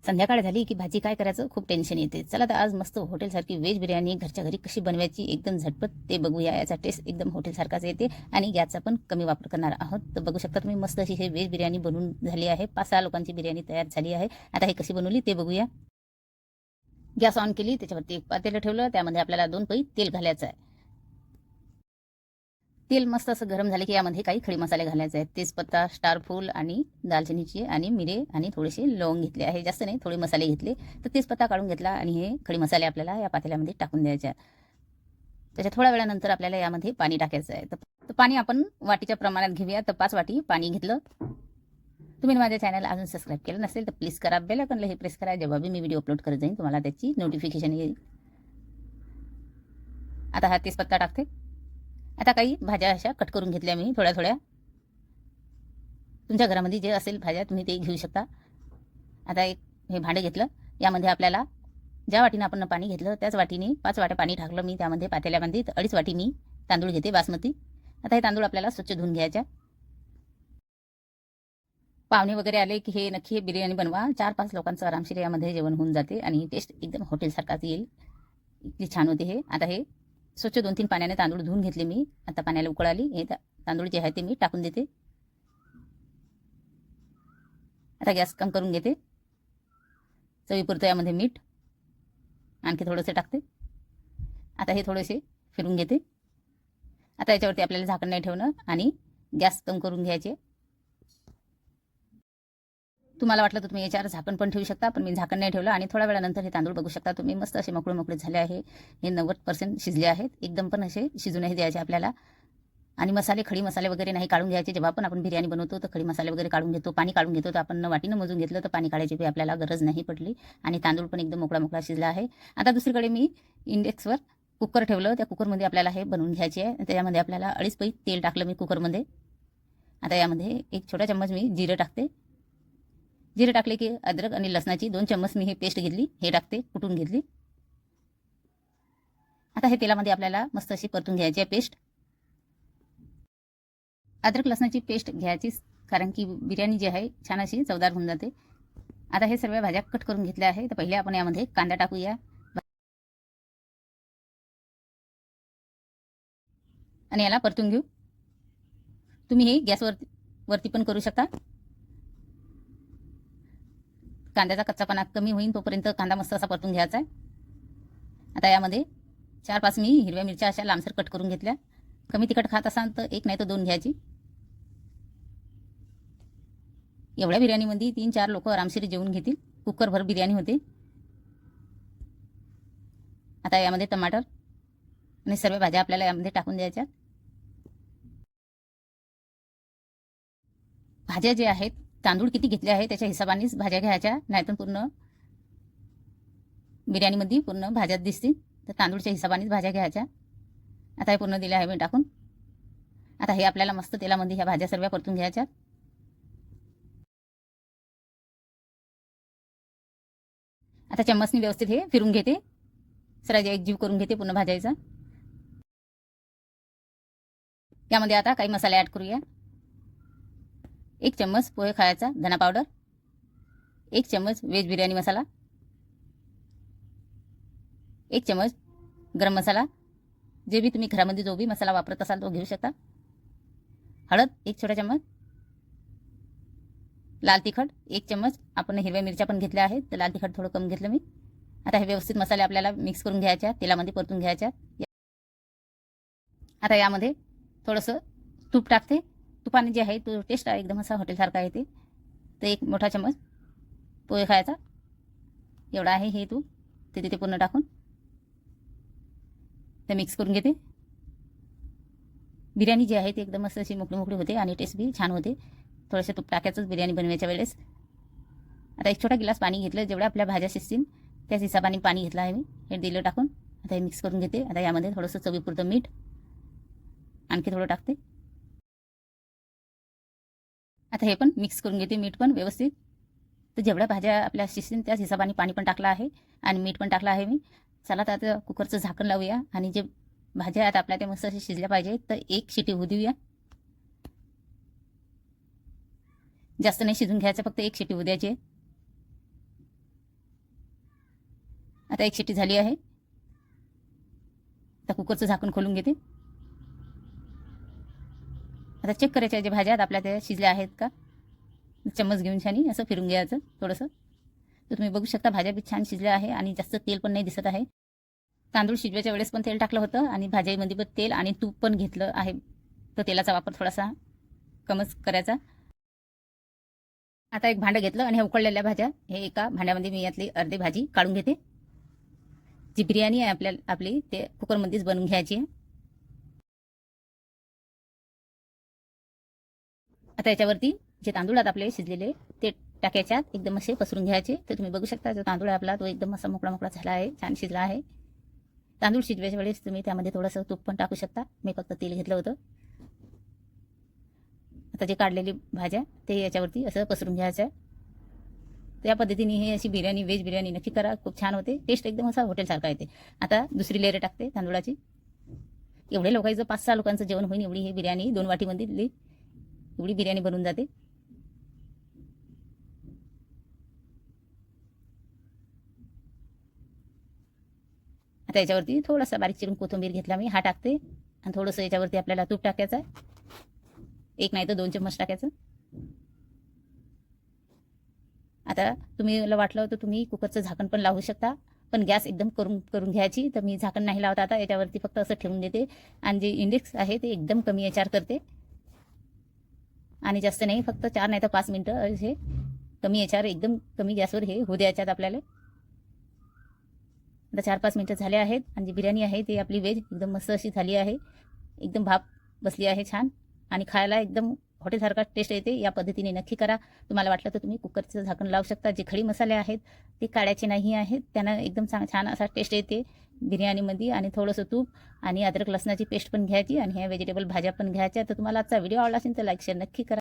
संध्याकाळ झाली की भाजी काय करायचं खूप टेन्शन येते. चला तर आज मस्त हॉटेलसारखी व्हेज बिर्याणी घरच्या घरी कशी बनवायची एकदम झटपट ते बघूया. याचा टेस्ट एकदम हॉटेलसारखाच येते आणि गॅसचा पण कमी वापर करणार आहोत. तर बघू शकता तुम्ही मस्त अशी हे व्हेज बिर्याणी बनवून झाली आहे. 5-6 लोकांची बिर्याणी तयार झाली आहे. आता हे कशी बनवली ते बघूया. गॅस ऑन केली, त्याच्यावरती एक पातेलं ठेवलं, त्यामध्ये आपल्याला 2 पळी तेल घालायचं आहे. तेल मस्त असं गरम झाले की यामध्ये काही खडे मसाले घालायचे आहेत. तेजपत्ता, स्टार फूल आणि दालचिनीची आणि मिरे आणि थोडेसे लवंग घेतले आहे. जास्त नाही, थोडे मसाले घेतले. तर तेजपत्ता काढून घेतला आणि हे खडे मसाले आपल्याला या पातेल्यामध्ये टाकून द्यायचे आहेत. त्याच्या थोड्या वेळानंतर आपल्याला यामध्ये पाणी टाकायचं आहे. तर पाणी आपण वाटीच्या प्रमाणात घेऊया. तर 5 वाटी पाणी घेतलं. तुम्ही माझ्या चॅनलला अजून सबस्क्राईब केलं नसेल तर प्लीज करा. बेल आयकॉनला हे प्रेस करा. जेव्हा मी व्हिडिओ अपलोड करत जाईन तुम्हाला त्याची नोटिफिकेशन येईल. आता हा तेजपत्ता टाकते. आता काही भाज्या अशा कट करून घेतल्या मी थोड्या थोड्या. तुमच्या घरामध्ये जे असेल भाज्या तुम्ही ते घेऊ शकता. आता एक हे भांडे घेतलं. यामध्ये आपल्याला ज्या वाटीने आपण पाणी घेतलं त्याच वाटीने 5 वाट्या पाणी टाकलं मी त्यामध्ये पातेल्यामध्ये. तर 2.5 वाटी मी तांदूळ घेते बासमती. आता हे तांदूळ आपल्याला स्वच्छ धुवून घ्यायच्या. पाहुणे वगैरे आले की हे नक्की हे बिर्याणी बनवा. 4-5 लोकांचं आरामशीर यामध्ये जेवण होऊन जाते आणि टेस्ट एकदम हॉटेलसारखाच येईल. इतकी छान होते हे. आता हे स्वच्छ 2-3 पाण्याने तांदूळ धुवून घेतले मी. आता पाण्याला उकळ आली. हे तांदूळ जे आहे ते मी टाकून देते. आता गॅस कम करून घेते. चवीपुरतं यामध्ये मीठ आणखी थोडेसे टाकते. आता हे थोडेसे फिरून घेते. आता याच्यावरती आपल्याला झाकण नाही ठेवणं आणि गॅस कम करून घ्यायचे. तुम्हाला वाटलं तर तुम्ही याच्यावर झाकण पण ठेवू शकता, पण मी झाकण नाही ठेवलं. आणि थोड्या वेळानंतर हे तांदूळ बघू शकता तुम्ही मस्त असे मोकळे झाले आहे. हे 90% शिजले आहेत. एकदम पण असे शिजू नाही द्यायचे आपल्याला. आणि मसाले खडी मसाले वगैरे नाही काढून घ्यायचे. जेव्हा पण आपण बिर्याणी बनवतो तर खडी मसाले वगैरे काढून घेतो, पाणी काढून घेतो. तर आपण वाटीनं मोजून घेतलं तर पाणी काढायची बी आपल्याला गरज नाही पडली. आणि तांदूळ पण एकदम मोकळा शिजला आहे. आता दुसरीकडे मी इंडेक्सवर कुकर ठेवलं. त्या कुकरमध्ये आपल्याला हे बनवून घ्यायचे आहे. त्याच्यामध्ये आपल्याला 2.5 पळी तेल टाकलं मी कुकरमध्ये. आता यामध्ये 1 छोटा चम्मच मी जिरं टाकते. जिरे टाकले की अद्रक आणि लसणाची 2 चम्मच मी हे पेस्ट घेतली, हे टाकते, कुटून घेतली. आता हे तेलामध्ये आपल्याला मस्त अशी परतून घ्यायची आहे पेस्ट. अद्रक लसणाची पेस्ट घ्यायची कारण की बिर्याणी जी आहे छान अशी चवदार होऊन जाते. आता हे सर्व भाज्या कट करून घेतल्या आहे. तर पहिले आपण यामध्ये कांदा टाकूया आणि याला परतून घेऊ. तुम्ही हे गॅसवरती पण करू शकता. कांद्याचा कच्चापणा कमी होईल तोपर्यंत कांदा मस्त असा परतून घ्यायचा आहे. आता यामध्ये 4-5 मी हिरव्या मिरच्या अशा लांबसर कट करून घेतल्या. कमी तिखट खात असाल तर 1 नाही तर 2 घ्यायची. एवढ्या बिर्याणीमध्ये 3-4 लोक आरामशीर जेवून घेतील. कुकरभर बिर्याणी होते. आता यामध्ये टमाटर आणि सर्व भाज्या आपल्याला यामध्ये टाकून द्यायच्या. भाज्या जे आहेत तांदूळ किती घेतले आहे त्याच्या हिशोबानेच भाज्या घ्यायच्या, नाहीतर पूर्ण बिर्याणीमध्ये पूर्ण भाज्या दिसतील. तर तांदूळच्या हिशोबानेच भाज्या घ्यायच्या. आता हे पूर्ण दिले आहे मी टाकून. आता हे आपल्याला मस्त तेलामध्ये ह्या भाज्या सर्व परतून घ्यायच्या. आता चम्मचनी व्यवस्थित हे फिरून घेते. सरायचा एक जीव करून घेते पूर्ण भाज्याचा. यामध्ये आता काही मसाले ॲड करूया. 1 चम्मच पोहे खायचा धना पावडर, 1 चम्मच व्हेज बिर्याणी मसाला, 1 चम्मच गरम मसाला, जे भी तुम्ही घरामध्ये जो भी मसाला वापरत असाल तो घेऊ शकता. हळद 1 छोटा चम्मच, लाल तिखट 1 चम्मच. आपण हिरव्या मिरच्या पण घेतल्या आहेत तर लाल तिखट थोडं कमी घेतलं मी. आता हे व्यवस्थित मसाले आपल्याला मिक्स करून घ्यायच्या, तेलामध्ये परतून घ्यायच्या. आता यामध्ये थोडंसं तूप टाकते. तुपाने जे आहे तो टेस्ट एकदम असा हॉटेलसारखा येते. तर 1 मोठा चम्मच पोहे खायचा एवढा आहे हे तूप, ते तिथे पूर्ण टाकून ते मिक्स करून घेते. बिर्याणी जी आहे ती एकदम मस्त अशी मोकळी होते आणि टेस्ट बी छान होते. थोडंसं तूप टाकायचंच बिर्याणी बनवायच्या वेळेस. आता 1 छोटा गिलास पाणी घेतलं. जेवढ्या आपल्या भाज्या शिजतील त्याच हिशोबाने पाणी घेतलं आहे मी. हे दिलं टाकून. आता हे मिक्स करून घेते. आता यामध्ये थोडंसं चवीपुरतं मीठ आणखी थोडं टाकते. आता हे पण मिक्स करून घेते मीठ पण व्यवस्थित. तर जेवढ्या भाज्या आपल्या शिजतील त्याच हिशोबाने पाणी पण टाकलं आहे आणि मीठ पण टाकलं आहे मी. चला तर आता कुकरचं झाकण लावूया आणि जे भाज्या आहेत आपल्या त्या मस्त अशा शिजल्या पाहिजे. तर 1 शिटी होऊ देऊया. जास्त नाही शिजून घ्यायचं, फक्त 1 शिटी होऊ द्यायची. आता एक शिट्टी झाली आहे. आता कुकरचं झाकण खोलून घेते. आता चेक करायच्या जे भाज्या आपल्या त्या शिजल्या आहेत का. चम्मच घेऊन छानी असं फिरून घ्यायचं थोडंसं. तर तुम्ही बघू शकता भाज्या बी छान शिजल्या आहे आणि जास्त तेल पण नाही दिसत आहे. तांदूळ शिजवायच्या वेळेस पण तेल टाकलं होतं आणि भाज्यामध्ये पण तेल आणि तूप पण घेतलं आहे. तर तेलाचा वापर थोडासा कमीच करायचा. आता एक भांडं घेतलं आणि हे उकळलेल्या भाज्या हे एका भांड्यामध्ये मी यातली अर्धी भाजी काढून घेते. जी बिर्याणी आहे आपली ते कुकरमध्येच बनवून घ्यायची आहे. आता याच्यावरती जे तांदूळ आहेत आपले शिजलेले ते टाकायच्यात एकदम असे पसरून घ्यायचे. तर तुम्ही बघू शकता जो तांदूळ आहे आपला तो एकदम असा मोकळा मोकळा झाला आहे, छान शिजला आहे. तांदूळ शिजवायच्या वेळेस तुम्ही त्यामध्ये थोडंसं तूप पण टाकू शकता. मी फक्त तेल घेतलं होतं. आता जे काढलेली भाज्या ते याच्यावरती असं पसरून घ्यायचं. त्या पद्धतीने ही अशी बिर्याणी व्हेज बिर्याणी नक्की करा, खूप छान होते. टेस्ट एकदम असा हॉटेलसारखा येते. आता दुसरी लेअर टाकते तांदूळाची. एवढे लोकांचं 5-6 लोकांचं जेवण होईल एवढी ही बिर्याणी 2 वाटीमध्ये एवढी बिर्याणी बनवून जाते. आता याच्यावरती थोडासा बारीक चिरून कोथिंबीर घेतला मी, हा टाकते. आणि थोडंसं याच्यावरती आपल्याला तूप टाकायचं आहे. 1 नाही तर 2 चम्मच टाकायचं. आता तुम्हाला वाटलं तर तुम्ही कुकरचं झाकण पण लावू शकता, पण गॅस एकदम करून घ्यायची. तर मी झाकण नाही लावत आता, याच्यावरती फक्त असं ठेवून देते. आणि जे इंडेक्स आहे ते एकदम कमी याच्यावर करते आणि जास्त नाही, फक्त 4 नाही तर 5 मिनटं असे कमी याच्यावर एकदम कमी गॅसवर हे होऊ द्यायच्यात आपल्याला. आता 4-5 मिनटं झाले आहेत आणि जी बिर्याणी आहे ती आपली व्हेज एकदम मस्त अशी झाली आहे. एकदम भाप बसली आहे छान आणि खायला एकदम हॉटेलसारखा टेस्ट येते. या पद्धतीने नक्की करा. तुम्हाला वाटलं तर तुम्ही कुकरचं झाकण लावू शकता. जे खडी मसाले आहेत ते काढायचे नाही आहेत, त्यांना एकदम छान असा टेस्ट येते बिर्याणीमध्ये. आणि थोडंसं तूप आणि अद्रक लसणाची पेस्ट पण घ्यायची आणि ह्या व्हेजिटेबल भाज्या पण घ्यायच्या. तर तुम्हाला आजचा व्हिडिओ आवडला असेल तर लाईक शेअर नक्की करा.